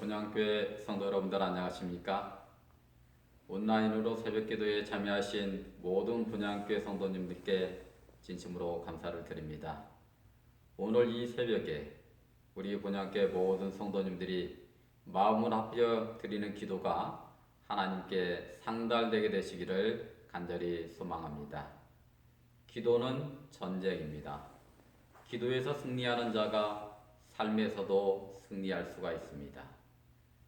분양교회 성도 여러분들 안녕하십니까? 온라인으로 새벽기도에 참여하신 모든 분양교회 성도님들께 진심으로 감사를 드립니다. 오늘 이 새벽에 우리 분양교회 모든 성도님들이 마음을 합여 드리는 기도가 하나님께 상달되게 되시기를 간절히 소망합니다. 기도는 전쟁입니다. 기도에서 승리하는 자가 삶에서도 승리할 수가 있습니다.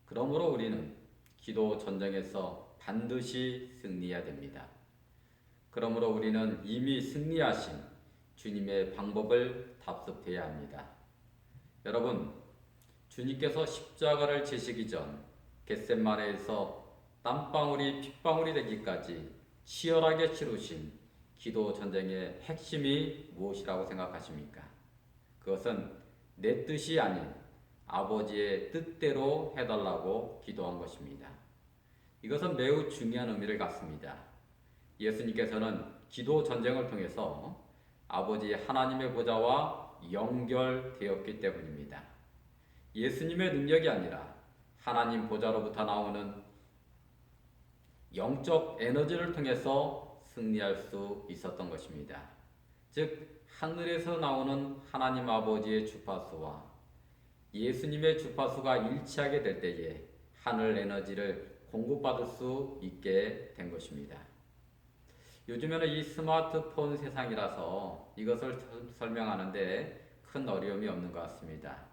그러므로 우리는 기도 전쟁에서 반드시 승리해야 됩니다. 그러므로 우리는 이미 승리하신 주님의 방법을 답습해야 합니다. 여러분, 주님께서 십자가를 지시기 전 겟셋마네에서 땀방울이 핏방울이 되기까지 치열하게 치루신 기도 전쟁의 핵심이 무엇이라고 생각하십니까? 그것은 내 뜻이 아닌 아버지의 뜻대로 해달라고 기도한 것입니다. 이것은 매우 중요한 의미를 갖습니다. 예수님께서는 기도 전쟁을 통해서 아버지 하나님의 보좌와 연결되었기 때문입니다. 예수님의 능력이 아니라 하나님 보좌로부터 나오는 영적 에너지를 통해서 승리할 수 있었던 것입니다. 즉 하늘에서 나오는 하나님 아버지의 주파수와 예수님의 주파수가 일치하게 될 때에 하늘 에너지를 공급받을 수 있게 된 것입니다. 요즘에는 이 스마트폰 세상이라서 이것을 설명하는데 큰 어려움이 없는 것 같습니다.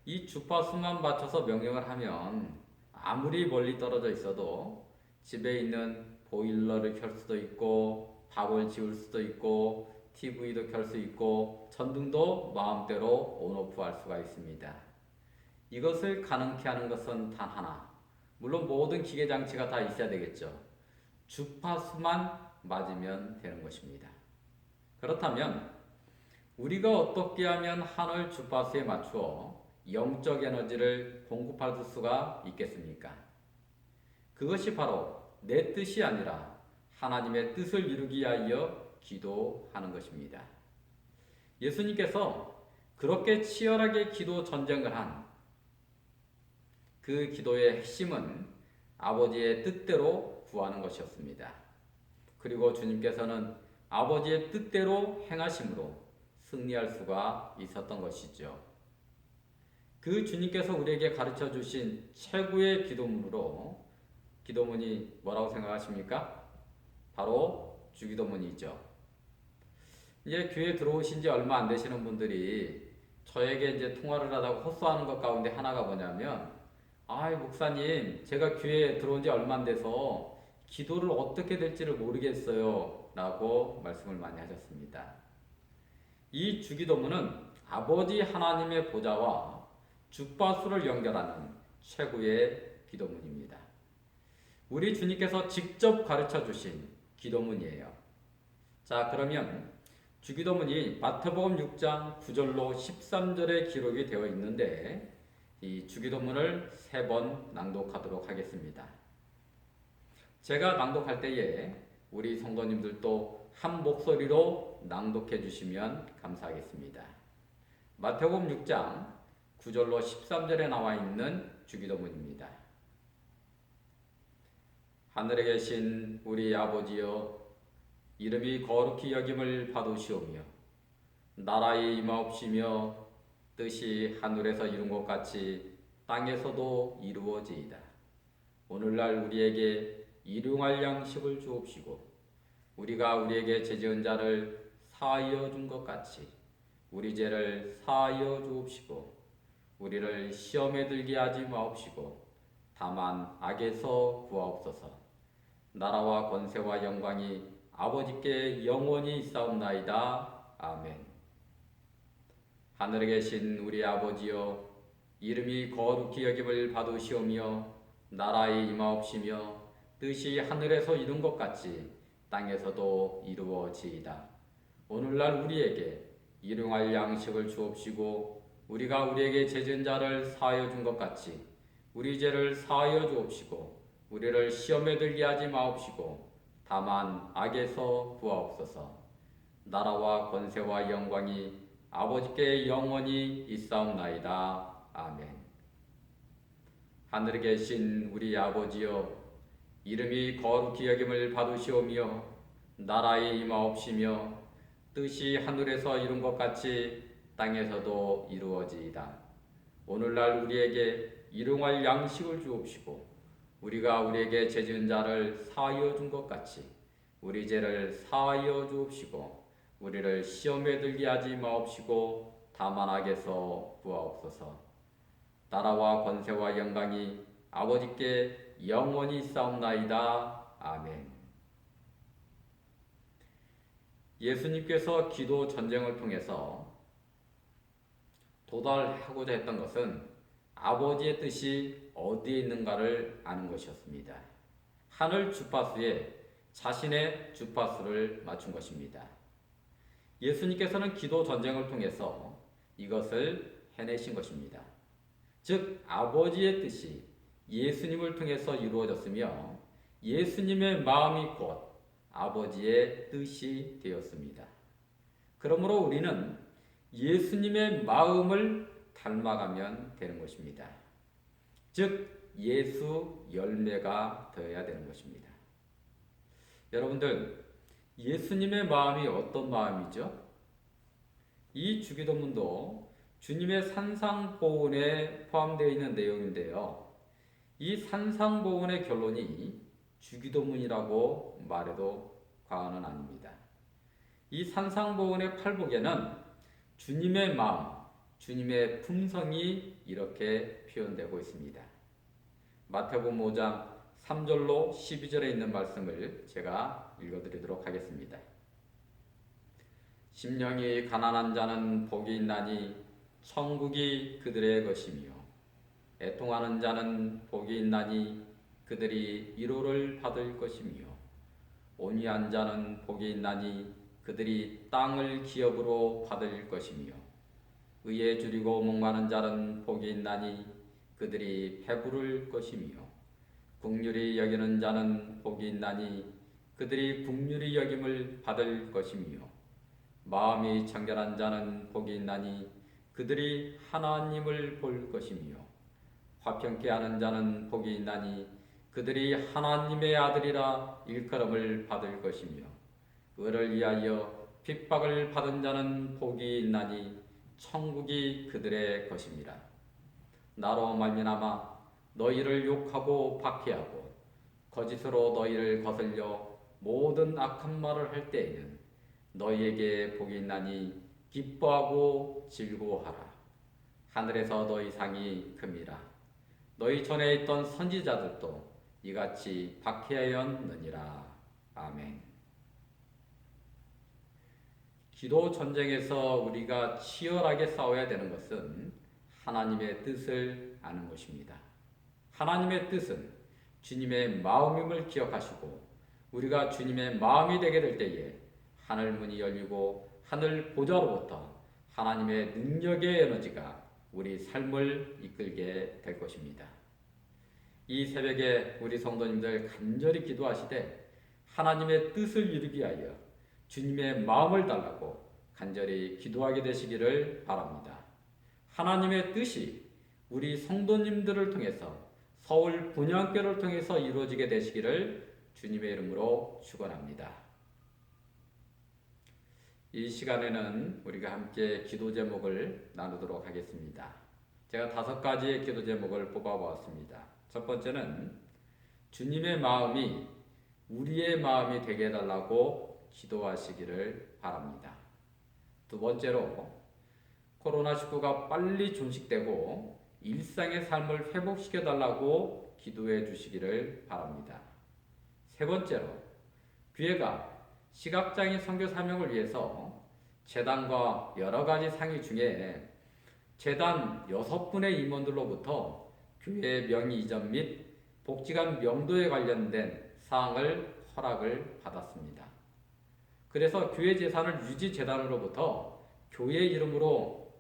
이 주파수만 맞춰서 명령을 하면 아무리 멀리 떨어져 있어도 집에 있는 보일러를 켤 수도 있고 밥을 지울 수도 있고 TV도 켤 수 있고 전등도 마음대로 온오프 할 수가 있습니다. 이것을 가능케 하는 것은 단 하나, 물론 모든 기계 장치가 다 있어야 되겠죠. 주파수만 맞으면 되는 것입니다. 그렇다면 우리가 어떻게 하면 하늘 주파수에 맞추어 영적 에너지를 공급할 수가 있겠습니까? 그것이 바로 내 뜻이 아니라 하나님의 뜻을 이루기 위하여 기도하는 것입니다. 예수님께서 그렇게 치열하게 기도 전쟁을 한 그 기도의 핵심은 아버지의 뜻대로 구하는 것이었습니다. 그리고 주님께서는 아버지의 뜻대로 행하심으로 승리할 수가 있었던 것이죠. 그 주님께서 우리에게 가르쳐 주신 최고의 기도문이 뭐라고 생각하십니까? 바로 주기도문이죠. 이제 교회 들어오신 지 얼마 안 되시는 분들이 저에게 이제 통화를 하다가 호소하는 것 가운데 하나가 뭐냐면, 목사님, 제가 교회에 들어온 지 얼마 안 돼서 기도를 어떻게 될지를 모르겠어요. 라고 말씀을 많이 하셨습니다. 이 주기도문은 아버지 하나님의 보좌와 주파수를 연결하는 최고의 기도문입니다. 우리 주님께서 직접 가르쳐 주신 기도문이에요. 자, 그러면 주기도문이 마태복음 6장 9절로 13절에 기록이 되어 있는데 이 주기도문을 3번 낭독하도록 하겠습니다. 제가 낭독할 때에 우리 성도님들도 한 목소리로 낭독해 주시면 감사하겠습니다. 마태복음 6장 9절로 13절에 나와 있는 주기도문입니다. 하늘에 계신 우리 아버지여, 이름이 거룩히 여김을 받으시오며 나라의 임하옵시며 뜻이 하늘에서 이룬 것 같이 땅에서도 이루어지이다. 오늘날 우리에게 일용할 양식을 주옵시고 우리가 우리에게 죄지은 자를 사하여 준 것 같이 우리 죄를 사하여 주옵시고 우리를 시험에 들게 하지 마옵시고 다만 악에서 구하옵소서. 나라와 권세와 영광이 아버지께 영원히 있사옵나이다. 아멘. 하늘에 계신 우리 아버지여, 이름이 거룩히 여김을 받으시오며 나라의 임하옵시며 뜻이 하늘에서 이룬 것 같이 땅에서도 이루어지이다. 오늘날 우리에게 일용할 양식을 주옵시고 우리가 우리에게 죄진 자를 사하여 준 것 같이 우리 죄를 사하여 주옵시고 우리를 시험에 들게 하지 마옵시고 다만 악에서 구하옵소서. 나라와 권세와 영광이 아버지께 영원히 있사옵나이다. 아멘. 하늘에 계신 우리 아버지여, 이름이 거룩히 여김을 받으시오며 나라의 임하옵시며 뜻이 하늘에서 이룬 것 같이 땅에서도 이루어지이다. 오늘날 우리에게 일용할 양식을 주옵시고 우리가 우리에게 죄 지은 자를 사하여 준 것 같이 우리 죄를 사하여 주옵시고 우리를 시험에 들게 하지 마옵시고 다만 악에서 구하옵소서. 나라와 권세와 영광이 아버지께 영원히 있사옵나이다. 아멘. 예수님께서 기도 전쟁을 통해서 도달하고자 했던 것은 아버지의 뜻이 어디에 있는가를 아는 것이었습니다. 하늘 주파수에 자신의 주파수를 맞춘 것입니다. 예수님께서는 기도 전쟁을 통해서 이것을 해내신 것입니다. 즉 아버지의 뜻이 예수님을 통해서 이루어졌으며 예수님의 마음이 곧 아버지의 뜻이 되었습니다. 그러므로 우리는 예수님의 마음을 닮아가면 되는 것입니다. 즉 예수 열매가 되어야 되는 것입니다. 여러분들, 예수님의 마음이 어떤 마음이죠? 이 주기도문도 주님의 산상보훈에 포함되어 있는 내용인데요. 이 산상보훈의 결론이 주기도문이라고 말해도 과언은 아닙니다. 이 산상보훈의 팔복에는 주님의 마음, 주님의 품성이 이렇게 표현되고 있습니다. 마태복음 5장 3절로 12절에 있는 말씀을 제가 읽어드리도록 하겠습니다. 심령이 가난한 자는 복이 있나니 천국이 그들의 것이며 애통하는 자는 복이 있나니 그들이 위로를 받을 것이며 온유한 자는 복이 있나니 그들이 땅을 기업으로 받을 것이며 의에 줄이고 목마른 자는 복이 있나니 그들이 배부를 것이며 긍휼히 여기는 자는 복이 있나니 그들이 긍휼히 여김을 받을 것이며 마음이 청결한 자는 복이 있나니 그들이 하나님을 볼 것이며 화평케 하는 자는 복이 있나니 그들이 하나님의 아들이라 일컬음을 받을 것이며 의를 위하여 핍박을 받은 자는 복이 있나니 천국이 그들의 것입니다. 나로 말미암아 너희를 욕하고 박해하고 거짓으로 너희를 거슬려 모든 악한 말을 할 때에는 너희에게 복이 있나니 기뻐하고 즐거워하라. 하늘에서 너희 상이 큼이라. 너희 전에 있던 선지자들도 이같이 박해하였느니라. 아멘. 기도 전쟁에서 우리가 치열하게 싸워야 되는 것은 하나님의 뜻을 아는 것입니다. 하나님의 뜻은 주님의 마음임을 기억하시고 우리가 주님의 마음이 되게 될 때에 하늘 문이 열리고 하늘 보좌로부터 하나님의 능력의 에너지가 우리 삶을 이끌게 될 것입니다. 이 새벽에 우리 성도님들 간절히 기도하시되 하나님의 뜻을 이루기 위하여 주님의 마음을 달라고 간절히 기도하게 되시기를 바랍니다. 하나님의 뜻이 우리 성도님들을 통해서 서울 분향교를 통해서 이루어지게 되시기를 주님의 이름으로 축원합니다. 이 시간에는 우리가 함께 기도 제목을 나누도록 하겠습니다. 제가 5가지의 기도 제목을 뽑아보았습니다. 첫 번째는 주님의 마음이 우리의 마음이 되게 해달라고 기도하시기를 바랍니다. 두 번째로 코로나19가 빨리 종식되고 일상의 삶을 회복시켜달라고 기도해 주시기를 바랍니다. 세 번째로 교회가 시각장애인 선교 사명을 위해서 재단과 여러 가지 상의 중에 재단 6분의 임원들로부터 교회 명의 이전 및 복지관 명도에 관련된 사항을 허락을 받았습니다. 그래서 교회 재산을 유지재단으로부터 교회 이름으로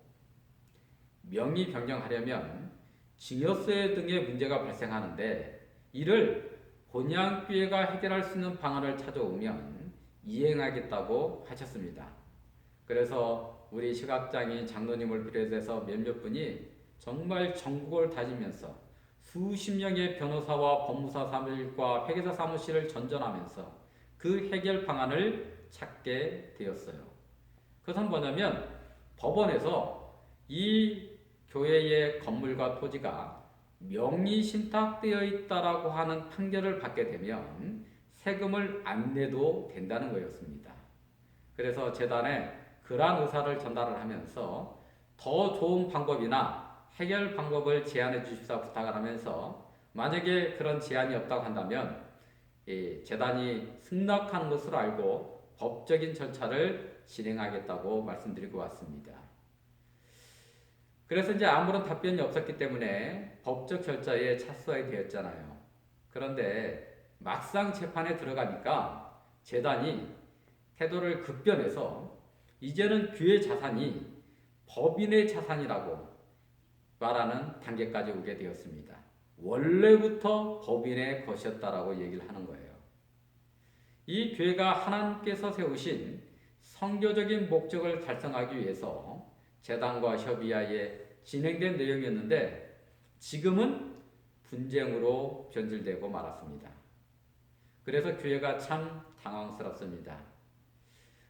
명의 변경하려면 증여세 등의 문제가 발생하는데 이를 본향교회가 해결할 수 있는 방안을 찾아오면 이행하겠다고 하셨습니다. 그래서 우리 시각장애인 장로님을 비롯해서 몇몇 분이 정말 전국을 다니면서 수십 명의 변호사와 법무사 사무실과 회계사 사무실을 전전하면서 그 해결 방안을 찾게 되었어요. 그것은 뭐냐면 법원에서 이 교회의 건물과 토지가 명의 신탁되어 있다라고 하는 판결을 받게 되면 세금을 안 내도 된다는 거였습니다. 그래서 재단에 그러한 의사를 전달을 하면서 더 좋은 방법이나 해결 방법을 제안해 주십사 부탁을 하면서 만약에 그런 제안이 없다고 한다면 재단이 승낙하는 것으로 알고 법적인 절차를 진행하겠다고 말씀드리고 왔습니다. 그래서 이제 아무런 답변이 없었기 때문에 법적 절차에 착수하게 되었잖아요. 그런데 막상 재판에 들어가니까 재단이 태도를 급변해서 이제는 교회 자산이 법인의 자산이라고 말하는 단계까지 오게 되었습니다. 원래부터 법인의 것이었다라고 얘기를 하는 거예요. 이 교회가 하나님께서 세우신 선교적인 목적을 달성하기 위해서 재단과 협의하에 진행된 내용이었는데 지금은 분쟁으로 변질되고 말았습니다. 그래서 교회가 참 당황스럽습니다.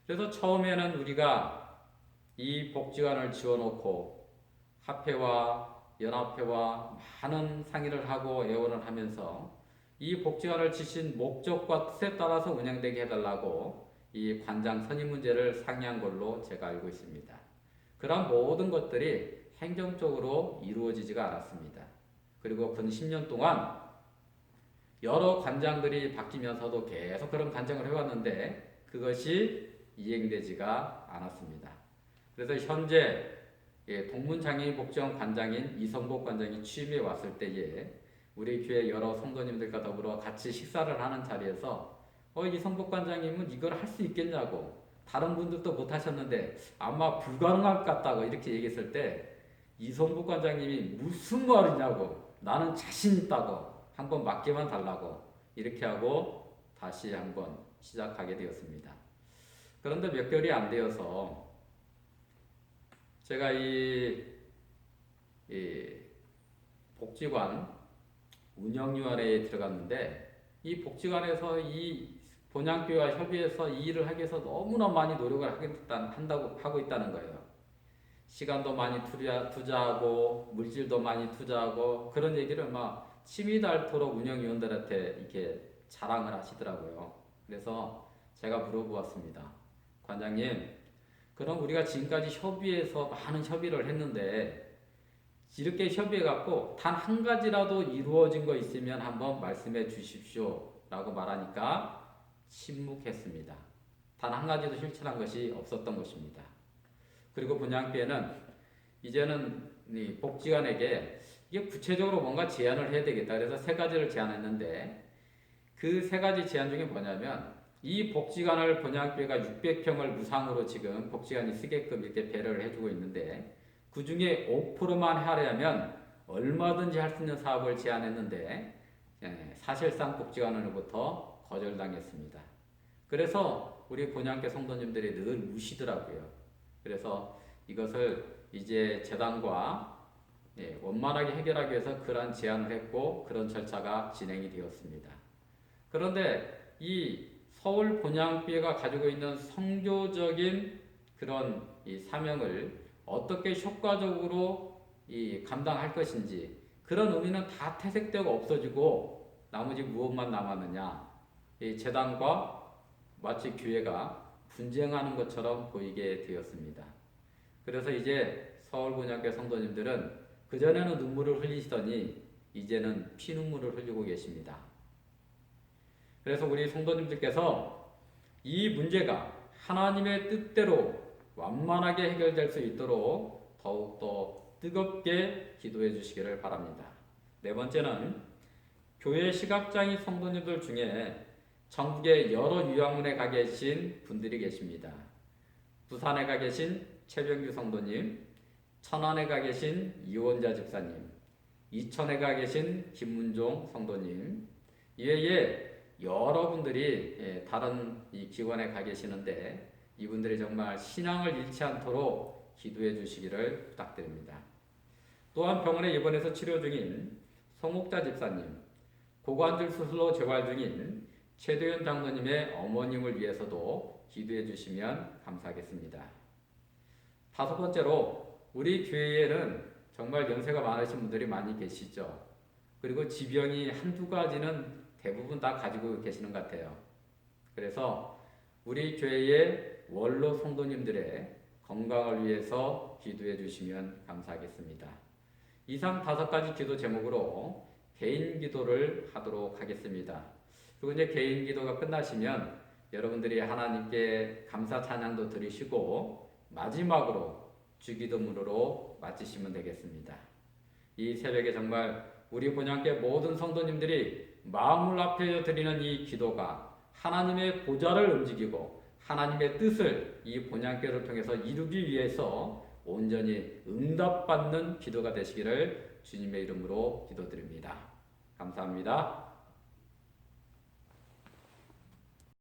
그래서 처음에는 우리가 이 복지관을 지어놓고 합회와 연합회와 많은 상의를 하고 애원을 하면서 이 복지관을 지신 목적과 뜻에 따라서 운영되게 해달라고 이 관장 선임 문제를 상의한 걸로 제가 알고 있습니다. 그런 모든 것들이 행정적으로 이루어지지가 않았습니다. 그리고 근 10년 동안 여러 관장들이 바뀌면서도 계속 그런 관장을 해왔는데 그것이 이행되지가 않았습니다. 그래서 현재 동문장애인 복지관 관장인 이성복 관장이 취임해 왔을 때에 우리 교회 여러 성도님들과 더불어 같이 식사를 하는 자리에서 이성복 관장님은 이걸 할 수 있겠냐고 다른 분들도 못 하셨는데 아마 불가능할 것 같다고 이렇게 얘기했을 때 이성복 관장님이 무슨 말이냐고 나는 자신 있다고 한번 맡기만 달라고 이렇게 하고 다시 한번 시작하게 되었습니다. 그런데 몇 개월이 안 되어서 제가 이 복지관 운영위원회에 들어갔는데 이 복지관에서 이 본향교회와 협의해서 이 일을 하기 위해서 너무나 많이 노력을 한다고 하고 있다는 거예요. 시간도 많이 투자하고 물질도 많이 투자하고 그런 얘기를 막 침이 닳도록 운영위원들한테 이렇게 자랑을 하시더라고요. 그래서 제가 물어보았습니다. 관장님, 그럼 우리가 지금까지 협의해서 많은 협의를 했는데 이렇게 협의해갖고 단 한 가지라도 이루어진 거 있으면 한번 말씀해 주십시오 라고 말하니까 침묵했습니다. 단 한 가지도 실천한 것이 없었던 것입니다. 그리고 분양교회는 이제는 이 복지관에게 이게 구체적으로 뭔가 제안을 해야 되겠다. 그래서 세 가지를 제안했는데 그 세 가지 제안 중에 뭐냐면 이 복지관을 본향교회가 600평을 무상으로 지금 복지관이 쓰게끔 이렇게 배려를 해주고 있는데 그 중에 5%만 하려면 얼마든지 할 수 있는 사업을 제안했는데 사실상 복지관으로부터 거절당했습니다. 그래서 우리 본향교 성도님들이 늘 우시더라고요. 그래서 이것을 이제 재단과 원만하게 해결하기 위해서 그러한 제안을 했고 그런 절차가 진행이 되었습니다. 그런데 이 서울 본향교회가 가지고 있는 선교적인 그런 이 사명을 어떻게 효과적으로 감당할 것인지 그런 의미는 다 퇴색되고 없어지고 나머지 무엇만 남았느냐 이 재단과 마치 교회가 분쟁하는 것처럼 보이게 되었습니다. 그래서 이제 서울 본향교회 성도님들은 그전에는 눈물을 흘리시더니 이제는 피눈물을 흘리고 계십니다. 그래서 우리 성도님들께서 이 문제가 하나님의 뜻대로 완만하게 해결될 수 있도록 더욱더 뜨겁게 기도해 주시기를 바랍니다. 네 번째는 교회 시각장애 성도님들 중에 전국의 여러 유학문에 가 계신 분들이 계십니다. 부산에 가 계신 최병규 성도님, 천안에 가 계신 이원자 집사님, 이천에 가 계신 김문종 성도님, 이외에 여러분들이 다른 이 기관에 가 계시는데 이분들이 정말 신앙을 잃지 않도록 기도해 주시기를 부탁드립니다. 또한 병원에 입원해서 치료 중인 송옥자 집사님, 고관절 수술로 재활 중인 최도현 장로님의 어머님을 위해서도 기도해 주시면 감사하겠습니다. 다섯 번째로 우리 교회에는 정말 연세가 많으신 분들이 많이 계시죠. 그리고 지병이 한두 가지는 대부분 다 가지고 계시는 것 같아요. 그래서 우리 교회의 원로 성도님들의 건강을 위해서 기도해 주시면 감사하겠습니다. 이상 다섯 가지 기도 제목으로 개인 기도를 하도록 하겠습니다. 그리고 이제 개인 기도가 끝나시면 여러분들이 하나님께 감사 찬양도 드리시고 마지막으로 주기도문으로 마치시면 되겠습니다. 이 새벽에 정말 우리 본향교회 모든 성도님들이 마음을 앞에 드리는 이 기도가 하나님의 보좌를 움직이고 하나님의 뜻을 이 본향교회를 통해서 이루기 위해서 온전히 응답받는 기도가 되시기를 주님의 이름으로 기도드립니다. 감사합니다.